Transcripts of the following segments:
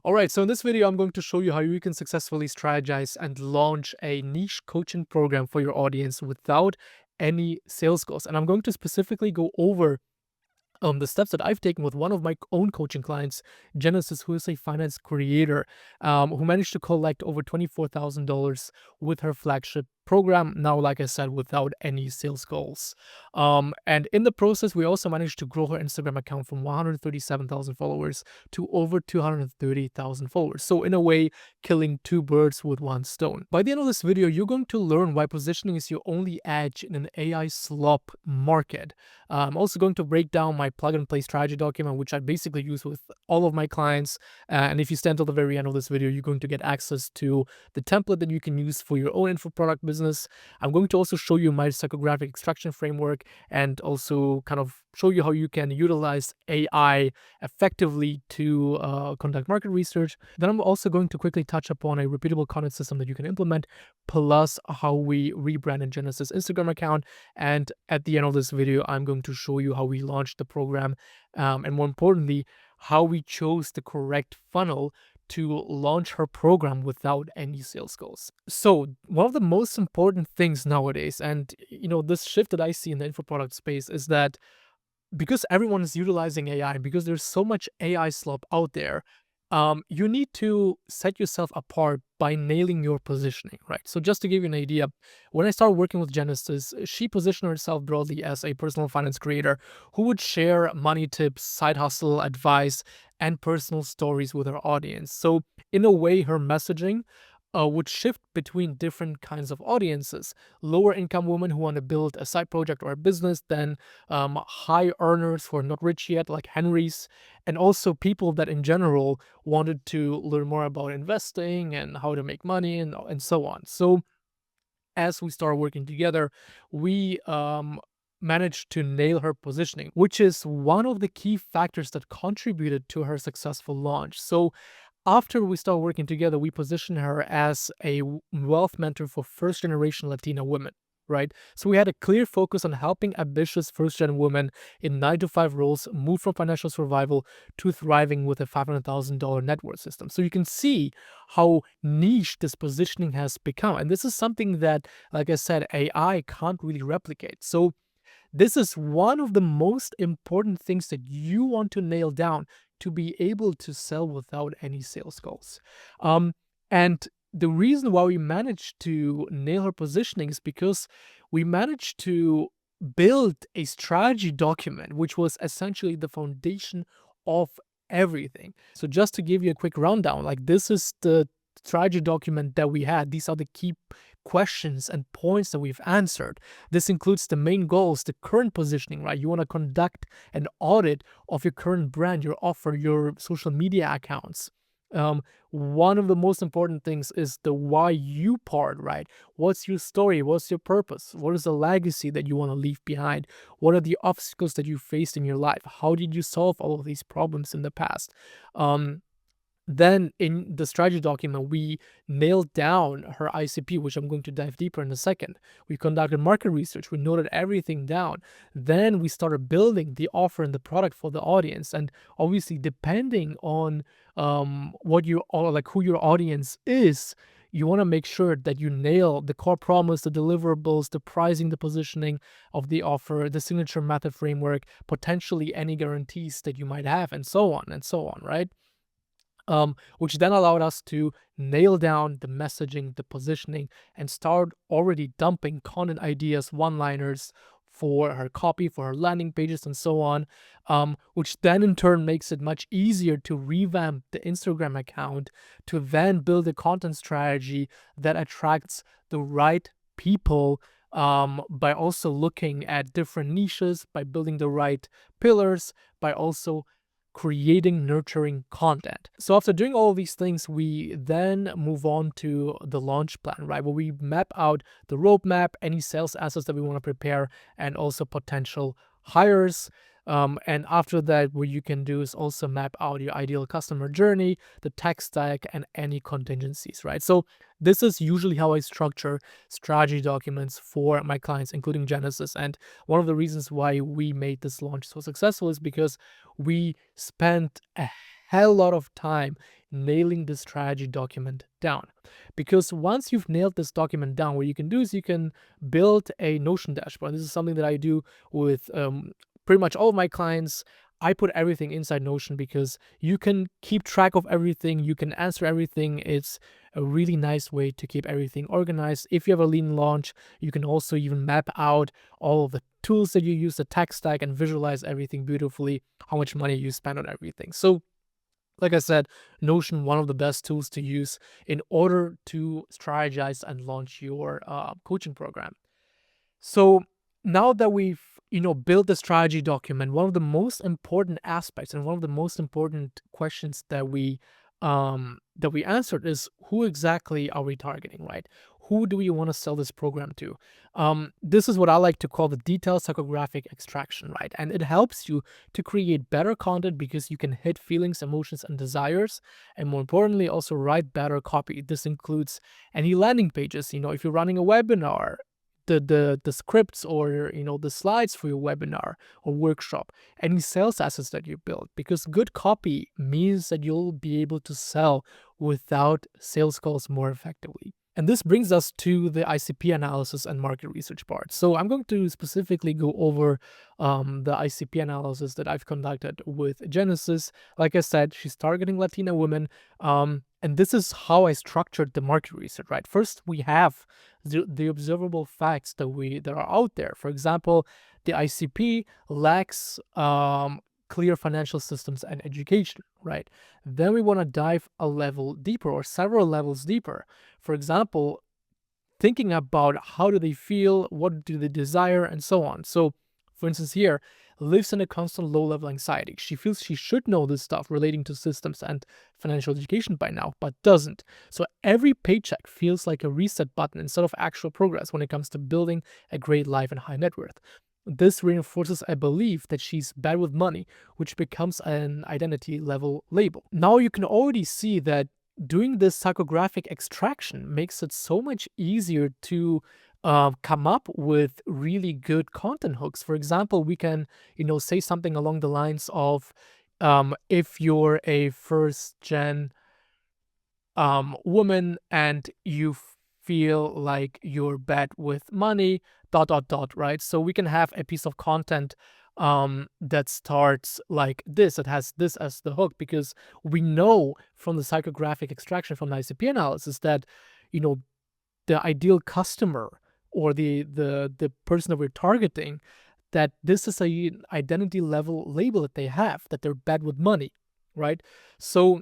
All right, so in this video, I'm going to show you how you can successfully strategize and launch a niche coaching program for your audience without any sales goals. And I'm going to specifically go over the steps that I've taken with one of my own coaching clients, Genesis, who is a finance creator, who managed to collect over $24,000 with her flagship program. Now, like I said, without any sales goals. And in the process, we also managed to grow her Instagram account from 137,000 followers to over 230,000 followers. So in a way, killing two birds with one stone. By the end of this video, you're going to learn why positioning is your only edge in an AI slop market. I'm also going to break down my plug and play strategy document, which I basically use with all of my clients. And if you stand till the very end of this video, you're going to get access to the template that you can use for your own info product business. I'm going to also show you my psychographic extraction framework and also kind of show you how you can utilize AI effectively to conduct market research. Then I'm also going to quickly touch upon a repeatable content system that you can implement, plus how we rebrand in Genesis Instagram account. And at the end of this video, I'm going to show you how we launched the program, and more importantly, how we chose the correct funnel to launch her program without any sales goals. So one of the most important things nowadays, and this shift that I see in the info product space, is that because everyone is utilizing AI, because there's so much AI slop out there, you need to set yourself apart by nailing your positioning, right? So just to give you an idea, when I started working with Genesis, she positioned herself broadly as a personal finance creator who would share money tips, side hustle advice, and personal stories with her audience. So in a way, her messaging would shift between different kinds of audiences. Lower income women who want to build a side project or a business, then high earners who are not rich yet, like Henry's, and also people that in general wanted to learn more about investing and how to make money and so on. So as we started working together, we managed to nail her positioning, which is one of the key factors that contributed to her successful launch. So after we started working together, we positioned her as a wealth mentor for first generation Latina women, right? So we had a clear focus on helping ambitious first gen women in 9 to 5 roles move from financial survival to thriving with a $500,000 net worth system. So you can see how niche this positioning has become. And this is something that, like I said, AI can't really replicate. So this is one of the most important things that you want to nail down to be able to sell without any sales goals. And the reason why we managed to nail her positioning is because we managed to build a strategy document, which was essentially the foundation of everything. So just to give you a quick rundown, like this is the strategy document that we had. These are the key questions and points that we've answered. This includes the main goals, the current positioning, right? You want to conduct an audit of your current brand, your offer, your social media accounts. One of the most important things is the why you part, right? What's your story? What's your purpose? What is the legacy that you want to leave behind? What are the obstacles that you faced in your life? How did you solve all of these problems in the past? Then in the strategy document, we nailed down her ICP, which I'm going to dive deeper in a second. We conducted market research. We noted everything down. Then we started building the offer and the product for the audience. And obviously, depending on what you all like, who your audience is, you want to make sure that you nail the core promise, the deliverables, the pricing, the positioning of the offer, the signature method framework, potentially any guarantees that you might have, and so on, right? Which then allowed us to nail down the messaging, the positioning, and start already dumping content ideas, one-liners for her copy, for her landing pages, and so on, which then in turn makes it much easier to revamp the Instagram account, to then build a content strategy that attracts the right people, by also looking at different niches, by building the right pillars, by also creating nurturing content. So after doing all of these things, we then move on to the launch plan, right? Where we map out the roadmap, any sales assets that we want to prepare, and also potential hires. And after that, what you can do is also map out your ideal customer journey, the tech stack, and any contingencies, right? So this is usually how I structure strategy documents for my clients, including Genesis. And one of the reasons why we made this launch so successful is because we spent a hell lot of time nailing this strategy document down. Because once you've nailed this document down, what you can do is you can build a Notion dashboard. This is something that I do with pretty much all of my clients. I put everything inside Notion because you can keep track of everything, you can answer everything. It's a really nice way to keep everything organized. If you have a lean launch, you can also even map out all of the tools that you use, the tech stack, and visualize everything beautifully, how much money you spend on everything. So like I said, Notion, one of the best tools to use in order to strategize and launch your coaching program. So now that we've built the strategy document, one of the most important aspects and one of the most important questions that we answered is, who exactly are we targeting, right? Who do we want to sell this program to? This is what I like to call the detailed psychographic extraction, right? And it helps you to create better content because you can hit feelings, emotions, and desires, and more importantly, also write better copy. This includes any landing pages. If you're running a webinar, the scripts or the slides for your webinar or workshop, any sales assets that you build, because good copy means that you'll be able to sell without sales calls more effectively. And this brings us to the ICP analysis and market research part. So I'm going to specifically go over the ICP analysis that I've conducted with Genesis. Like I said, she's targeting Latina women. And this is how I structured the market research, right? First, we have the observable facts that are out there. For example, the ICP lacks clear financial systems and education, right? Then we want to dive a level deeper or several levels deeper. For example, thinking about how do they feel, what do they desire, and so on. So, for instance, here, lives in a constant low-level anxiety. She feels she should know this stuff relating to systems and financial education by now, but doesn't. So every paycheck feels like a reset button instead of actual progress when it comes to building a great life and high net worth. This reinforces a belief that she's bad with money, which becomes an identity level label. Now you can already see that doing this psychographic extraction makes it so much easier to come up with really good content hooks. For example, we can, say something along the lines of, if you're a first gen woman and you feel like you're bad with money, ... right? So we can have a piece of content that starts like this. It has this as the hook because we know from the psychographic extraction from the ICP analysis that, the ideal customer or the person that we're targeting, that this is a identity level label that they have, that they're bad with money, right? So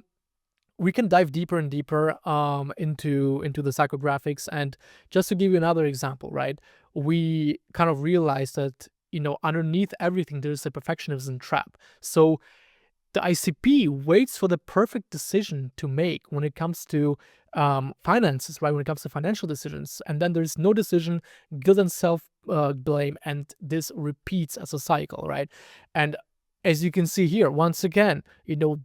we can dive deeper and deeper into the psychographics. And just to give you another example, right, we kind of realized that underneath everything there's a perfectionism trap. So the ICP waits for the perfect decision to make when it comes to finances, right? When it comes to financial decisions, and then there's no decision, guilt and self blame, and this repeats as a cycle, right? And as you can see here, once again,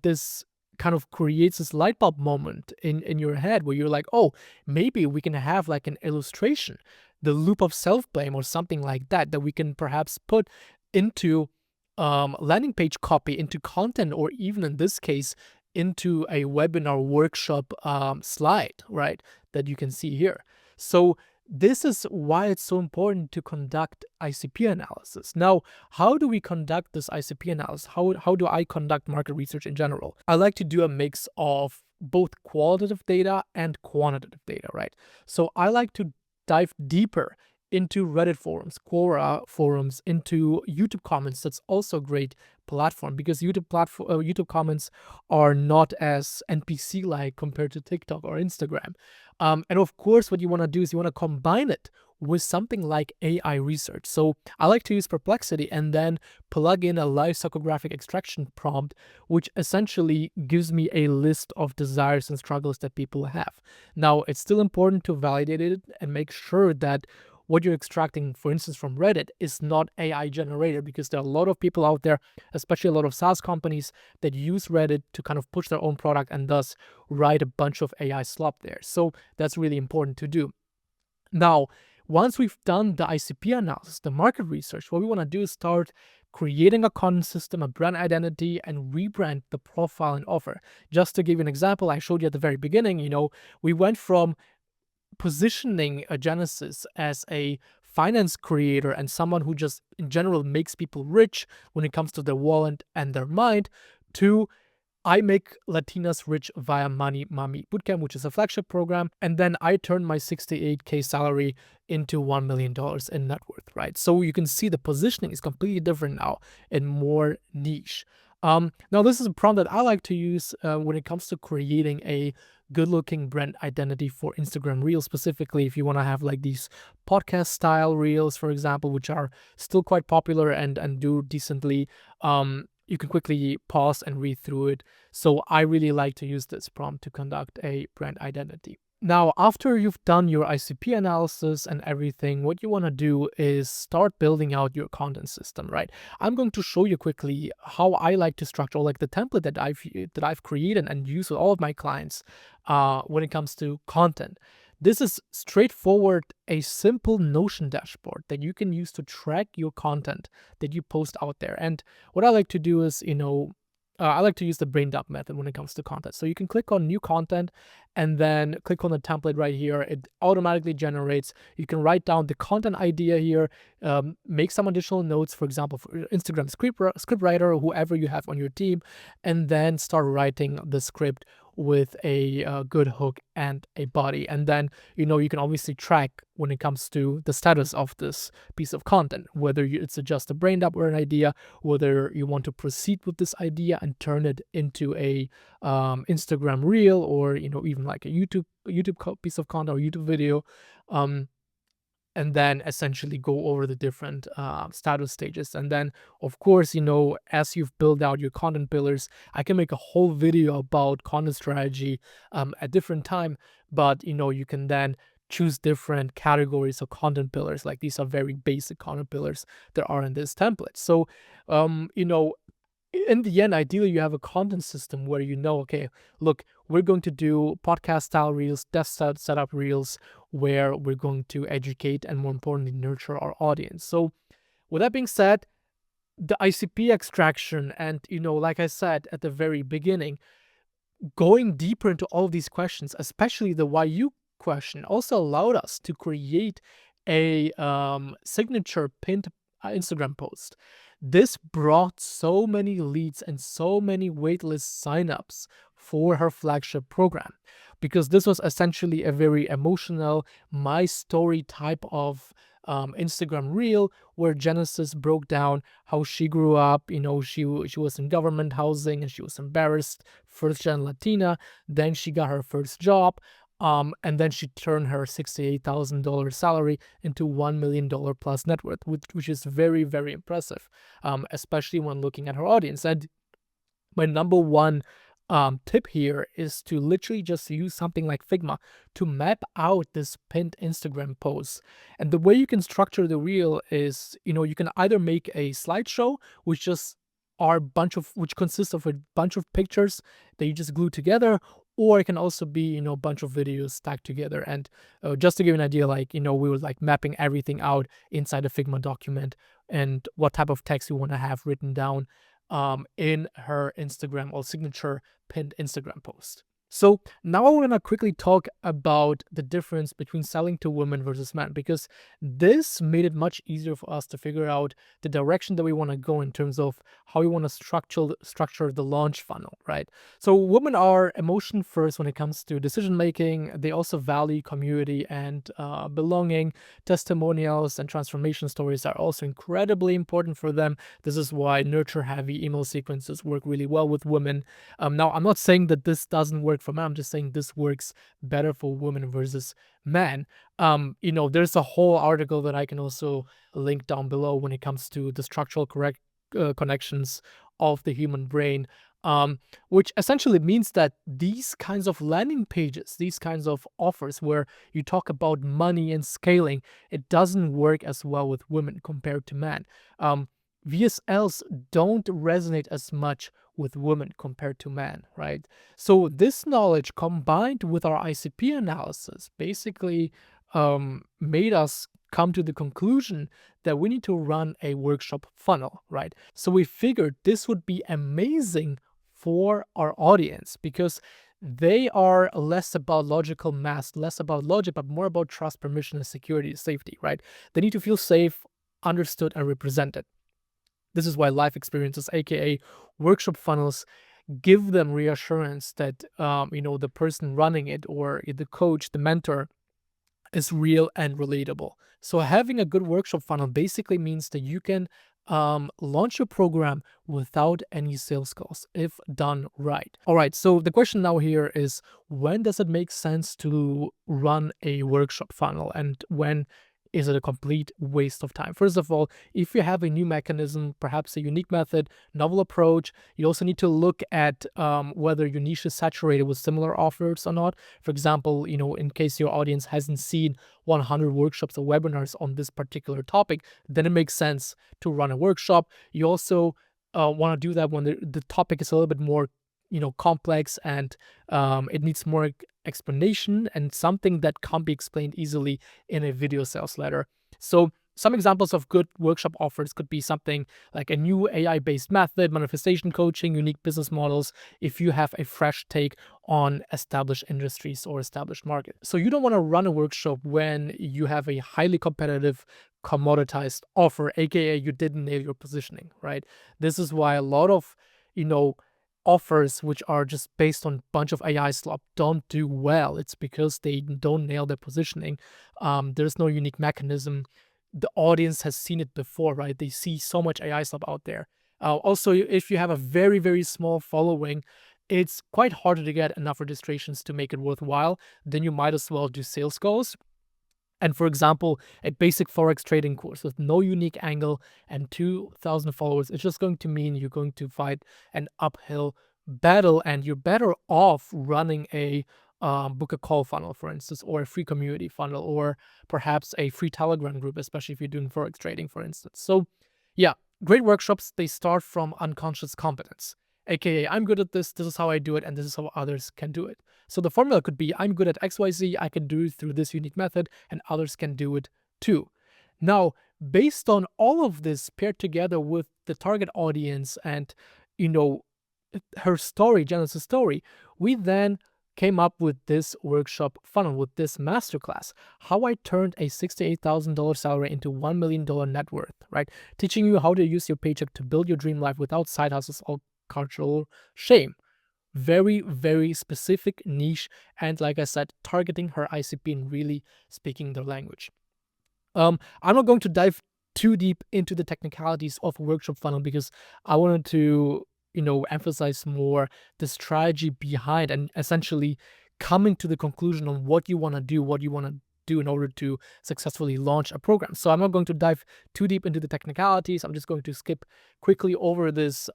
this kind of creates this light bulb moment in your head where you're like, oh, maybe we can have like an illustration, the loop of self-blame or something like that we can perhaps put into landing page copy, into content, or even in this case into a webinar workshop slide, right, that you can see here. So this is why it's so important to conduct ICP analysis. Now, how do we conduct this ICP analysis? How do I conduct market research in general? I like to do a mix of both qualitative data and quantitative data, right? So I like to dive deeper into Reddit forums, Quora forums, into YouTube comments. That's also a great platform because YouTube comments are not as NPC-like compared to TikTok or Instagram. And of course, what you want to do is you want to combine it with something like AI research. So I like to use Perplexity and then plug in a live psychographic extraction prompt, which essentially gives me a list of desires and struggles that people have. Now, it's still important to validate it and make sure that what you're extracting, for instance, from Reddit is not AI generated, because there are a lot of people out there, especially a lot of SaaS companies, that use Reddit to kind of push their own product and thus write a bunch of AI slop there. So that's really important to do. Now, once we've done the ICP analysis, the market research, what we want to do is start creating a content system, a brand identity, and rebrand the profile and offer. Just to give you an example, I showed you at the very beginning, we went from positioning a Genesis as a finance creator and someone who just in general makes people rich when it comes to their wallet and their mind, to I make Latinas rich via Money Mommy Bootcamp, which is a flagship program. And then I turn my 68K salary into $1 million in net worth, right? So you can see the positioning is completely different now and more niche. Now, this is a prompt that I like to use when it comes to creating a good-looking brand identity for Instagram Reels, specifically if you want to have like these podcast-style Reels, for example, which are still quite popular and do decently. You can quickly pause and read through it. So I really like to use this prompt to conduct a brand identity. Now, after you've done your ICP analysis and everything, what you want to do is start building out your content system, right? I'm going to show you quickly how I like to structure, like the template that I've created and use with all of my clients when it comes to content. This is straightforward, a simple Notion dashboard that you can use to track your content that you post out there. And what I like to do is, I like to use the brain dump method when it comes to content. So you can click on new content and then click on the template right here. It automatically generates. You can write down the content idea here, make some additional notes, for example, for Instagram script writer or whoever you have on your team, and then start writing the script with a good hook and a body. And then, you can obviously track when it comes to the status of this piece of content, whether it's just a brain dump or an idea, whether you want to proceed with this idea and turn it into a Instagram reel, or, even like a YouTube piece of content or YouTube video. And then essentially go over the different status stages. And then, of course, as you've built out your content pillars, I can make a whole video about content strategy at different time, but, you can then choose different categories of content pillars. Like these are very basic content pillars that are in this template. So, in the end, ideally, you have a content system where okay, look, we're going to do podcast style reels, desktop setup reels, where we're going to educate and, more importantly, nurture our audience. So with that being said, the ICP extraction and, like I said at the very beginning, going deeper into all of these questions, especially the why you question, also allowed us to create a signature pinned Instagram post. This brought so many leads and so many waitlist signups for her flagship program, because this was essentially a very emotional, my story type of Instagram reel, where Genesis broke down how she grew up. She was in government housing and she was embarrassed, first gen Latina. Then she got her first job. And then she turned her $68,000 salary into $1 million plus net worth, which is very, very impressive, especially when looking at her audience. And my number one tip here is to literally just use something like Figma to map out this pinned Instagram post. And the way you can structure the reel is, you can either make a slideshow, which consists of a bunch of pictures that you just glue together, or it can also be, a bunch of videos stacked together. And just to give you an idea, like, we were like mapping everything out inside a Figma document and what type of text you want to have written down in her Instagram or signature pinned Instagram post. So now I want to quickly talk about the difference between selling to women versus men, because this made it much easier for us to figure out the direction that we want to go in terms of how we want to structure the launch funnel, right? So women are emotion first when it comes to decision making. They also value community and belonging. Testimonials and transformation stories are also incredibly important for them. This is why nurture heavy email sequences work really well with women. Now, I'm not saying that this doesn't work for men. I'm just saying this works better for women versus men. There's a whole article that I can also link down below when it comes to the structural connections of the human brain, which essentially means that these kinds of landing pages, these kinds of offers where you talk about money and scaling, it doesn't work as well with women compared to men. VSLs don't resonate as much with women compared to men, right? So this knowledge combined with our ICP analysis basically made us come to the conclusion that we need to run a workshop funnel, right? So we figured this would be amazing for our audience because they are less about logical math, less about logic, but more about trust, permission, and security, safety, right? They need to feel safe, understood, and represented. This is why life experiences, aka workshop funnels, give them reassurance that the person running it or the coach, the mentor, is real and relatable. So having a good workshop funnel basically means that you can launch your program without any sales calls if done right. All right, so the question now here is, when does it make sense to run a workshop funnel and when is it a complete waste of time? First of all, if you have a new mechanism, perhaps a unique method, novel approach, you also need to look at whether your niche is saturated with similar offers or not. For example, in case your audience hasn't seen 100 workshops or webinars on this particular topic, then it makes sense to run a workshop. You also want to do that when the topic is a little bit more complex and it needs more explanation and something that can't be explained easily in a video sales letter. So some examples of good workshop offers could be something like a new AI-based method, manifestation coaching, unique business models, if you have a fresh take on established industries or established market. So you don't want to run a workshop when you have a highly competitive, commoditized offer, aka you didn't nail your positioning, right? This is why a lot of, offers which are just based on a bunch of AI slop don't do well. It's because they don't nail their positioning. There's no unique mechanism. The audience has seen it before, right? They see so much AI slop out there. Also, if you have a very, very small following, it's quite hard to get enough registrations to make it worthwhile. Then you might as well do sales calls. And for example, a basic Forex trading course with no unique angle and 2,000 followers, it's just going to mean you're going to fight an uphill battle, and you're better off running a book a call funnel, for instance, or a free community funnel, or perhaps a free Telegram group, especially if you're doing Forex trading, for instance. So yeah, great workshops, they start from unconscious competence, aka I'm good at this is how I do it, and this is how others can do it. So the formula could be, I'm good at XYZ, I can do it through this unique method, and others can do it too. Now, based on all of this paired together with the target audience and, her story, Janice's story, we then came up with this workshop funnel, with this masterclass, how I turned a $68,000 salary into $1 million net worth, right? Teaching you how to use your paycheck to build your dream life without side hustles or cultural shame. Very, very specific niche, and like I said, targeting her ICP and really speaking their language. I'm not going to dive too deep into the technicalities of a workshop funnel because I wanted to, emphasize more the strategy behind and essentially coming to the conclusion on what you want to do in order to successfully launch a program. So I'm not going to dive too deep into the technicalities. I'm just going to skip quickly over this.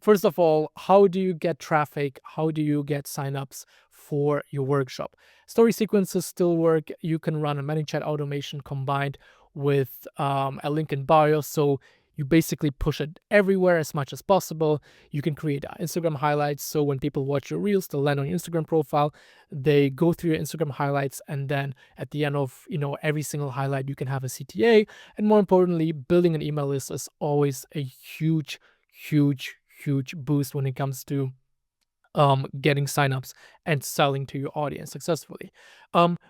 First of all, how do you get traffic? How do you get signups for your workshop? Story sequences still work. You can run a ManyChat automation combined with a link in bio. So you basically push it everywhere as much as possible. You can create Instagram highlights. So when people watch your reels, they'll land on your Instagram profile. They go through your Instagram highlights. And then at the end of, every single highlight, you can have a CTA. And more importantly, building an email list is always a huge, huge boost when it comes to getting signups and selling to your audience successfully.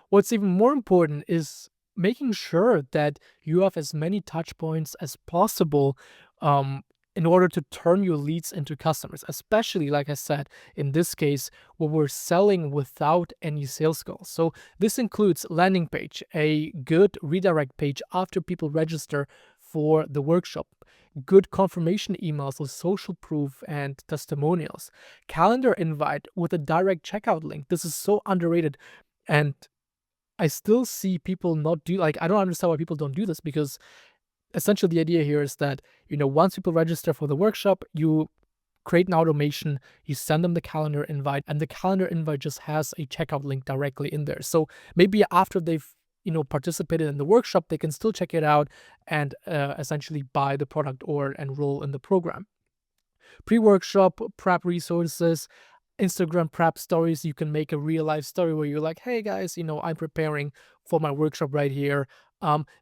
What's even more important is making sure that you have as many touch points as possible in order to turn your leads into customers, especially, like I said, in this case, where we're selling without any sales calls. So this includes landing page, a good redirect page after people register for the workshop, good confirmation emails with social proof and testimonials, calendar invite with a direct checkout link. This is so underrated, and I still see people not do, I don't understand why people don't do this, because essentially the idea here is that, once people register for the workshop, you create an automation, you send them the calendar invite, and the calendar invite just has a checkout link directly in there. So maybe after they've participated in the workshop, they can still check it out and essentially buy the product or enroll in the program. Pre-workshop prep resources. Instagram prep stories, you can make a real life story where you're like, hey guys, I'm preparing for my workshop right here.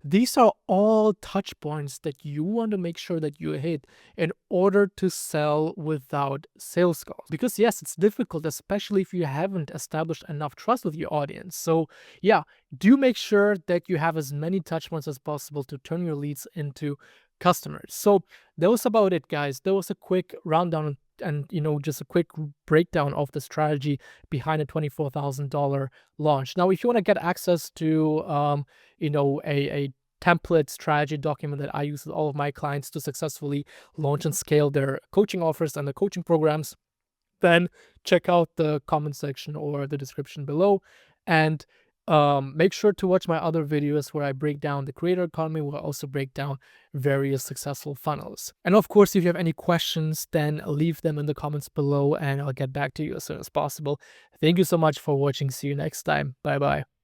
These are all touch points that you want to make sure that you hit in order to sell without sales calls. Because yes, it's difficult, especially if you haven't established enough trust with your audience. So yeah, do make sure that you have as many touch points as possible to turn your leads into customers. So that was about it, guys. That was a quick rundown and just a quick breakdown of the strategy behind a $24,000 launch. Now, if you want to get access to a template strategy document that I use with all of my clients to successfully launch and scale their coaching offers and the coaching programs, then check out the comment section or the description below. And make sure to watch my other videos where I break down the creator economy, where I also break down various successful funnels. And of course, if you have any questions, then leave them in the comments below and I'll get back to you as soon as possible. Thank you so much for watching. See you next time. Bye bye.